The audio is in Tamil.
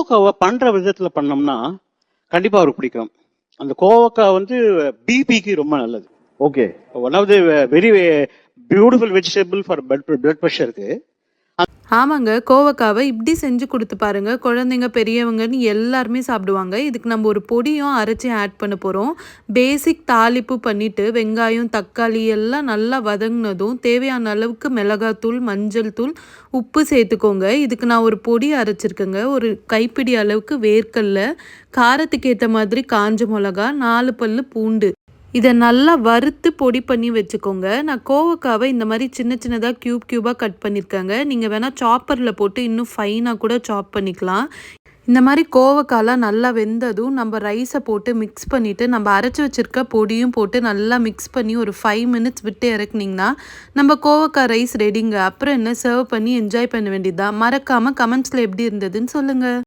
கோவக்காவை பண்ற விதத்துல பண்ணோம்னா கண்டிப்பா அவருக்கு பிடிக்கும். அந்த கோவக்காய் வந்து பிபிக்கு ரொம்ப நல்லது. Okay. One of the very beautiful vegetable for blood ப்ரெஷருக்கு. ஆமாங்க, கோவக்காவை இப்படி செஞ்சு கொடுத்து பாருங்க. குழந்தைங்க பெரியவங்கன்னு எல்லாருமே சாப்பிடுவாங்க. இதுக்கு நம்ம ஒரு பொடியும் அரைச்சி ஆட் பண்ண போகிறோம். பேசிக் தாளிப்பு பண்ணிவிட்டு வெங்காயம் தக்காளி எல்லாம் நல்லா வதங்கினதும் தேவையான அளவுக்கு மிளகாத்தூள் மஞ்சள் தூள் உப்பு சேர்த்துக்கோங்க. இதுக்கு நான் ஒரு பொடி அரைச்சிருக்கேங்க. ஒரு கைப்பிடி அளவுக்கு வேர்க்கடலை, காரத்துக்கு ஏற்ற மாதிரி காஞ்ச மிளகா, 4 பல்லு பூண்டு, இதை நல்லா வறுத்து பொடி பண்ணி வச்சுக்கோங்க. நான் கோவக்காவை இந்த மாதிரி சின்ன சின்னதாக க்யூபாக கட் பண்ணியிருக்கேங்க. நீங்கள் வேணால் சாப்பரில் போட்டு இன்னும் ஃபைனாக கூட சாப் பண்ணிக்கலாம். இந்த மாதிரி கோவக்காலாம் நல்லா வெந்ததும் நம்ம ரைஸை போட்டு மிக்ஸ் பண்ணிவிட்டு நம்ம அரைச்சி வச்சுருக்க பொடியும் போட்டு நல்லா மிக்ஸ் பண்ணி ஒரு 5 மினிட்ஸ் விட்டு இறக்குனிங்கன்னா நம்ம கோவக்காய் ரைஸ் ரெடிங்க. அப்புறம் என்ன, சர்வ் பண்ணி என்ஜாய் பண்ண வேண்டியதுதான். மறக்காமல் கமெண்ட்ஸில் எப்படி இருந்ததுன்னு சொல்லுங்கள்.